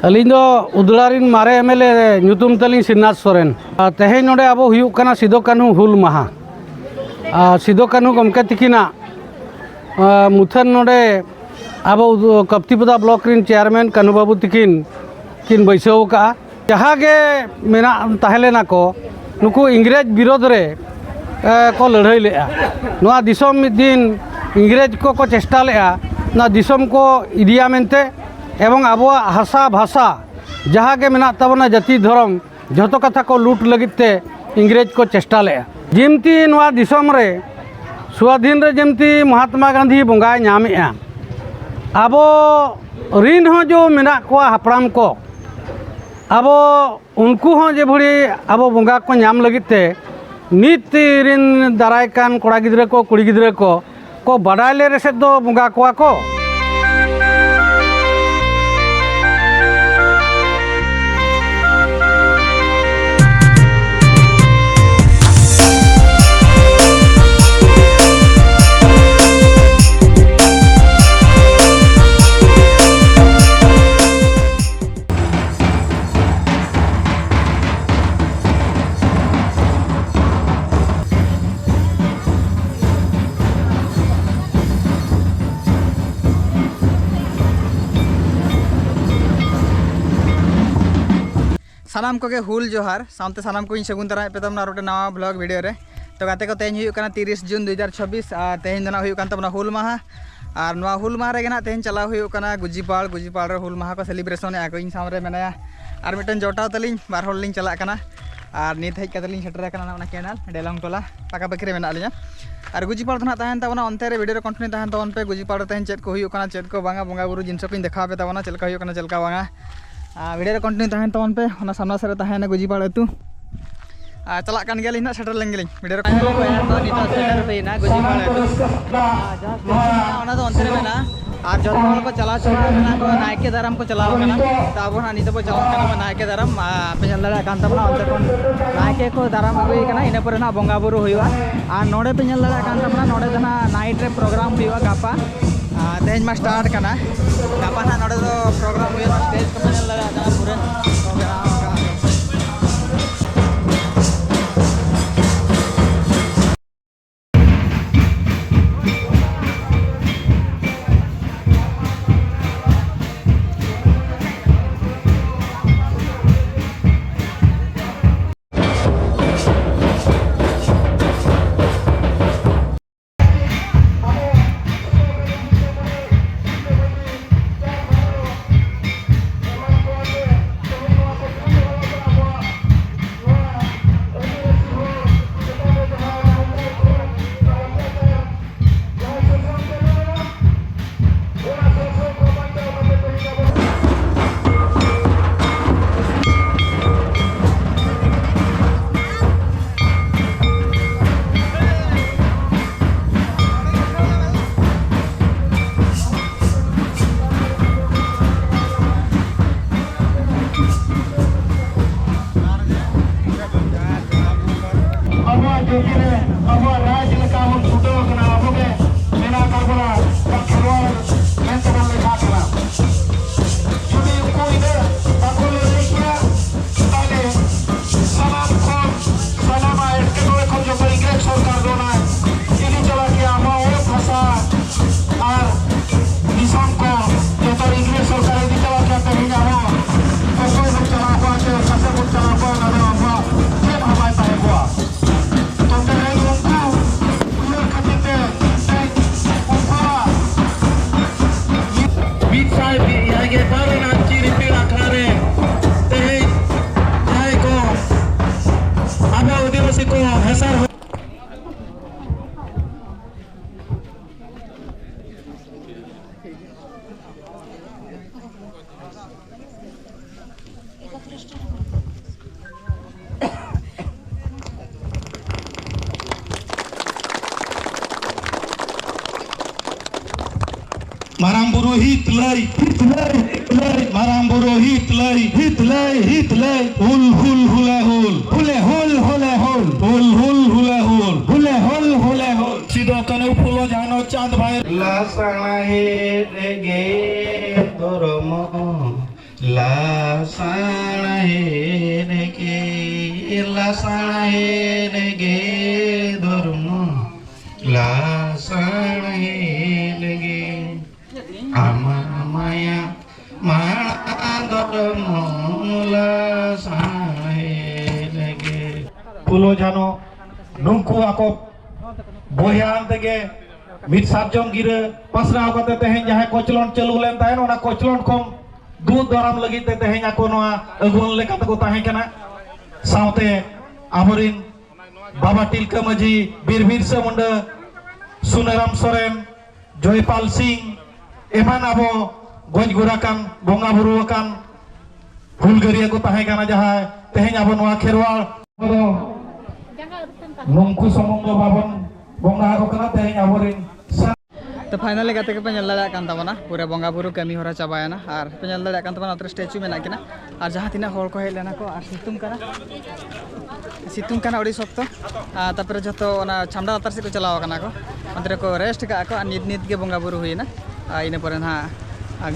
अलिंग उदड़ारिन मारे एमएलए ᱧᱩᱛᱩᱢ तलिंग श्रीनाथ सोरेन तेहें नोडे अब हुयुग कना सिदो कान्हू हुल माहा सिदो कान्हू गमके तिकिना मुथन नोडे अब कप्तिपदा ब्लॉक रिन चेयरमैन कान्हू बाबू तिकिन किन बैसाव का जहाँगे मेना ताहेलेना को नुकु इंग्रेज विरोध रे को लड़ाई लेआ नोआ दिसोम मिद दिन इंग्रेज को चेष्टा लेआ ना दिसोम को इडिया मेनते एवं आबो हासा भाषा जहाँ के मेना तबना जाति धर्म जतो कथा को लूट लगिते इंग्रेज को चेष्टा लेआ जिमती नोआ दिसोम रे स्वाधीन रे जिमती महात्मा गांधी बंगा नामेआ आबो रिन हो जो मेना को हापड़ाम को आबो उनको हो जे भड़ी आबो बंगा को नाम लगिते नित रिन दाराय कान कोड़ा गिद्रे को कुड़ी गिद्रे को बाडाय ले रेसे दो बंगा को सानाम को हुल जोहार सामते सानाम को सगुन तरा पे तमना रोटे नवा ब्लॉग वीडियो रे तो गाते को तेज हुई 30 जून 2026 तेज दना हुई तमना हुल माहा और नवा हुल माहा रे ना तेज चला हुई गुजीपाड़ रे हुल माहा को सेलिब्रेशन आको इन सामने मेनाया और मिटन जोटाव तलिंग बार हॉल लिंग चला कना और नित हेज कतलिंग सेटर कना ना केनाल डेलंग टोला पाका बकरे मेना लिया और गुजीपाड़ तो ना तहन तबना ओनते रे वीडियो रे कंटिन्यू तहन तवन पे गुजीपाड़ तेज चेक को हुई चेक को बांगा बंगा बुरु जिनस को देखा पे तबना चलका हुई चलका बांगा वीडियो रे कंटिन्यू तहन तवन पे ओना सामना से तहन गुजीपाड़ अतु चला कान गेली ना सेटर लेंगे वीडियो रे नितो सेटर पेना गुजीपाड़ अतु जस्ट ओना तो अंतरे मेना और जत हल को चला चला को नायके दाराम को चलाव कना तो अब ना नितो चला कना नायके दाराम पे लड़ा कान तबना अंते कोन नायके को दाराम हुई कना इने पर ना बंगा बुरु हुआ और नोडे पे लड़ा कान तबना नोडे जना नाइट रे प्रोग्राम हुआ गापा तेज मा स्टार्ट कना गापा ना नोडे तो प्रोग्राम हुआ स्टेज को पे लड़ा कना पूरे programme Maramburu hitlay Maramburu hitlay hul hula hul hule hul hule hul hule hule hul sido kanu pulo jano chand bhai la sanahe ge toromo la लासाणहेनगे धर्म लासाणहेनगे आमा माया धर्म लासाणहेनगे फुलो जानो नुंकु आको बोयान तेगे मित सातजन गिरे पासराव कते तेहें जहां कोचलon चालू लेन ताहेन ओना कोचलon खम दूध दराम लगी ते तेहें आको नोआ अगुन लेका तको ताहें कना साउते आबरिन बाबा टिलका माझी बीर बिरसा मुंडा सुनाराम सोरेन जयपाल सिंह एमान आबो गज गुराकान बोंगा बुरुवाकान हुलगरिया को ताहें कना जहां तेहें आबो नोआ खेरवाल नुंकु समंग बाबन बोंगा को कना तेहें आबरिन तो फाइनली गाते के पे नेल दाड़ा कान ताबना पूरा बोंगा बुरु कमी होरा चाबायना और पे नेल दाड़ा कान ताबना स्टैचू मेना किना और जहां तिना होर को हेज लेना को और सितुंग काना ओडी सख्त तापर जतो ओना छामडा लातार से को चलाव काना को अंतरे को रेस्ट का को नित नित के बोंगा बुरु हुइना इने पर ना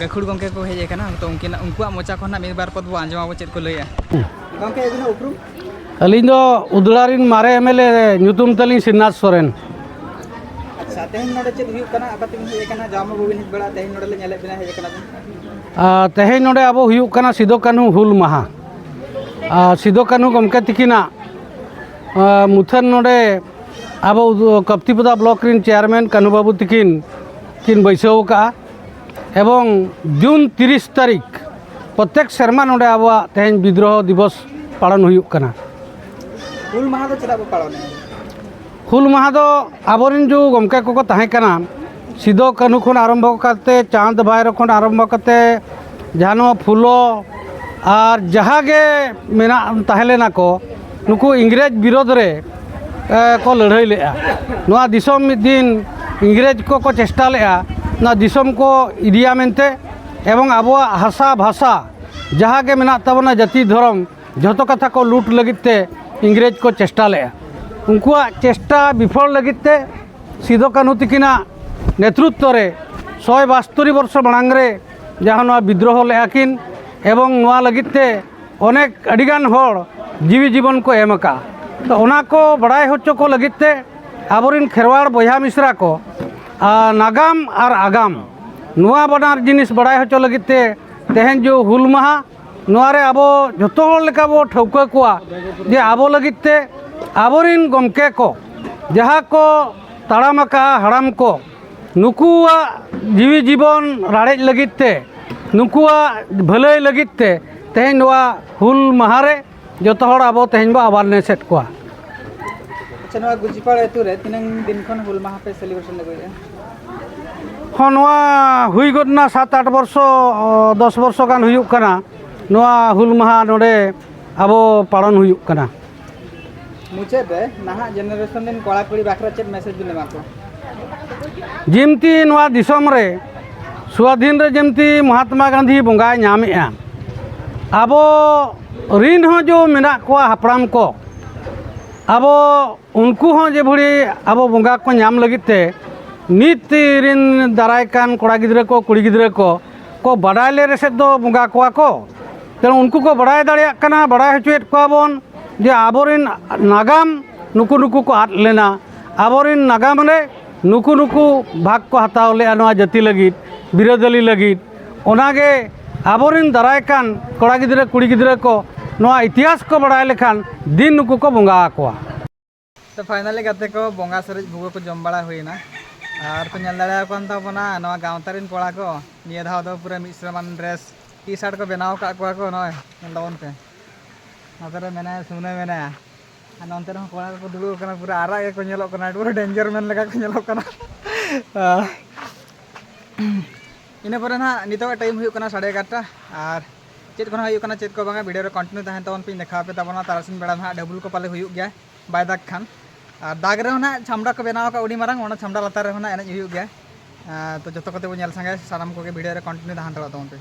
गखुड़ गंके को हेज काना तो उनकिना उनकुआ मोचा को ना एक बार पद बो आंजमा बो चेत को लैया गंके एबिना उपरू अलिंग दो उदलारिन मारे एमएलए ᱧᱩᱛᱩᱢ ᱛᱟᱹᱞᱤᱧ ᱥᱤᱱᱟᱛ ᱥᱚᱨᱮᱱ अच्छा तेहेन नोडे चेत हुयु काना अकतिन हेज काना जाम बोबिन हिज बड़ा तेहेन नोडे ले नेले बिना हेज काना तेहें नोडे अब हुयु काना सिदो कान्हू हुल माहा सिदो कान्हू गमके तिकिना मुथन नोडे अब कप्तिपदा ब्लॉक रिन चेयरमैन कान्हू बाबू तिकिन किन बैसाव का एवं जून 30 तारीख प्रत्येक शर्मा नोडे अब तेहें विद्रोह दिवस पालन हुयु काना हुल माहा दो चेदा बो पालन हुल माहा दो आबोरिन जो गमके को ताहें काना सिदो कान्हू खन आरंभ करते चांद भाईरो खन आरंभ करते जानो फुलो और जहागे मेना ताहेलेना को नुकु इंग्रेज विरोध रे को लड़ाई लेआ नोआ दिसम मिद दिन इंग्रेज को चेष्टा लेआ ना दिसम को इडिया मेनते एवं आबो हासा भाषा जहागे मेना तबना जाति धर्म जतो कथा को लूट लगिते इंग्रेज को चेष्टा लेआ उनकुआ चेष्टा विफल लगिते सिदो कान्हू तिकिना नेतृत्व रे 172 वर्ष मांग रे जहां नोआ विद्रोह लेआकिन एवं नोआ लगिते अनेक अडिगान होड़ जीवी जीवन को एमका तो ओना को बड़ाई होचो को लगिते आबोरिन खेरवाड़ बया मिश्रा को नागाम और आगाम नोआ बनार जिनिस बड़ाई होचो लगिते तेहें जो हुल माहा नोआरे आबो जतो होड़ लेका बो ठौका कोआ जे आबो लगिते आबोरिन गमके को जहाँ को ताड़ामका हड़ाम को नुकुआ जीवी जीवन राड़ेज लगिते नुकुआ भलाई लगिते तेहें नोआ हुल माहारे जतो होड़ आबो तेहें बो अवारनेस एट कोआ अच्छा नोआ गुजिपाड़ एतु रे तिनंग दिन खन हुल माहा पे सेलिब्रेशन लगोया हाँ नोआ हुई गदना 7-8 वर्ष 10 वर्ष गान हुयुक काना नोआ हुल माहा नोडे आबो पालन हुयुक काना मुचाद रे नाहा जेनरेशन दिन कोड़ा कुड़ी बाखरा चेत मैसेज बिन एमा को जेमती नोआ दिसम रे स्वाधीन रे जेमती महात्मा गांधी बंगाय नामेआ आबो रिन हो जो मेना को हापड़ाम को आबो उनको हो जे भड़ी आबो बंगा को नाम लगिते नित रिन दाराय कान कोड़ा गिद्रे को कुड़ी गिद्रे को बड़ाय ले रेसे दो बंगा को तेणु उनको को बड़ाय दाड़िया काना बड़ाय हचुएत को बन जे आबोरिन नागाम नुकु नुकु को आद लेना आबोरिन नागाम रे नुकु नुकु भाग को हताव ले नोआ जाति लगित बिरोधली लगित ओनागे आबोरिन दाराय कान कोड़ा गिद्रे कुड़ी गिद्रे को नोआ इतिहास को बड़ाय लेखान दिन नुकु को बंगा आकोआ तो फाइनली गाते को बंगा सरेज भुगो को जम बड़ा हुईना और को नेल दाड़ा कोन ताबना नोआ गांवतारिन कोड़ा को निया धाव दो पूरा मिश्रमान ड्रेस टी शर्ट को बनाव का को नोय नेलवन पे नतरे मेना सुने मेना नंतर हो कोड़ा को दुड़ो कना पूरा आरा के को नेलो कना पूरा डेंजर मैन लगा को नेलो कना इने पर ना नितो टाइम हुई कना 11:30 और चेत को हुई कना चेत को बांगा वीडियो रे कंटिन्यू तहन तवन पे देखा पे तबना तारसिन बेड़ा ना डबल को पाले हुई गया बाय दाग खान और दाग रे ना छामडा को बनाव का उडी मारंग ओना छामडा लतार रे ना एने हुई गया तो जतो कते बो नेल संगे साराम को के वीडियो रे कंटिन्यू तहन तवन पे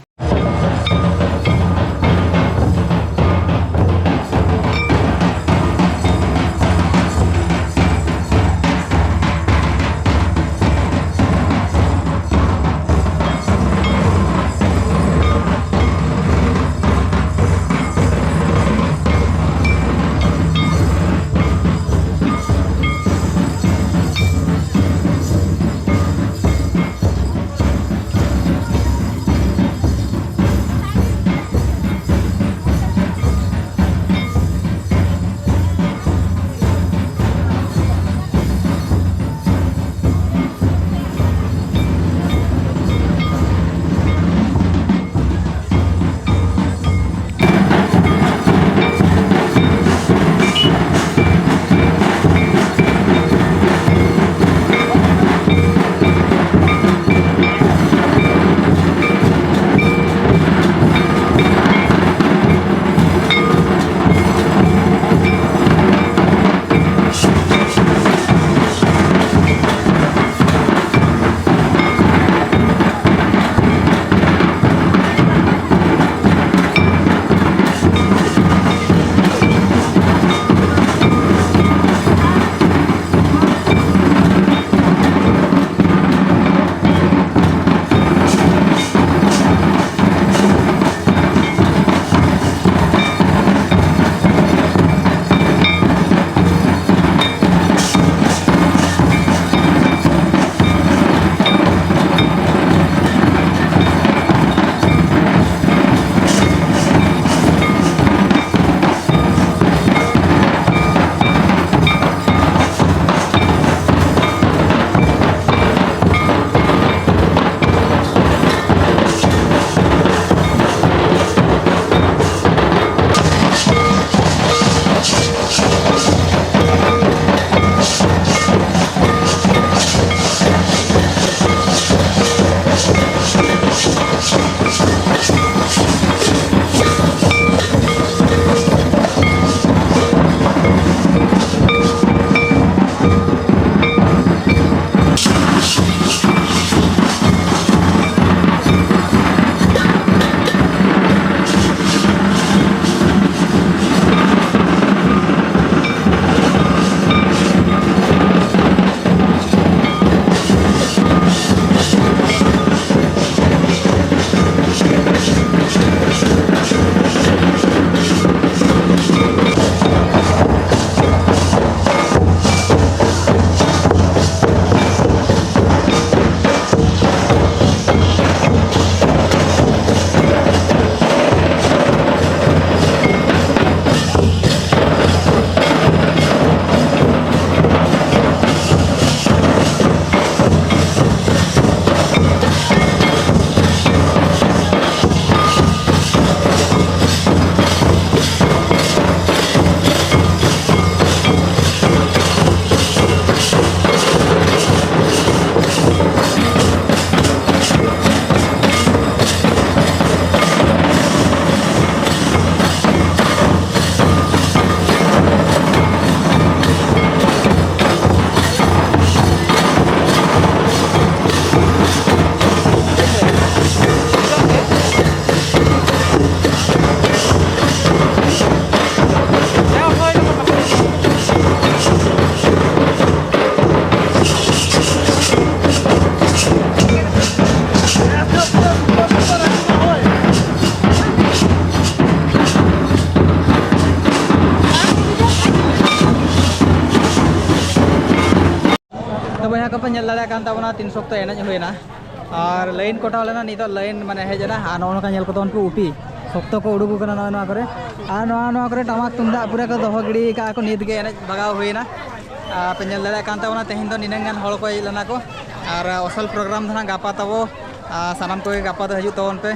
बया को पे नेल दाड़ा कान ताबना 3 सप्ताह एनज होइना और लाइन कोटाव लेना नितो लाइन माने हेजना आ नोन का नेल को तोन को उपी सप्ताह को उडुगु कना नवा करे आ नवा करे टमाक तुमदा पूरा को दोहो गिड़ी का को नित गे एनज भगाव होइना पे नेल दाड़ा कान ताबना तेहिन दो निनंगान हळ को इलना को और असल प्रोग्राम धना गापा तबो सानाम को गापा दो हजू तवन पे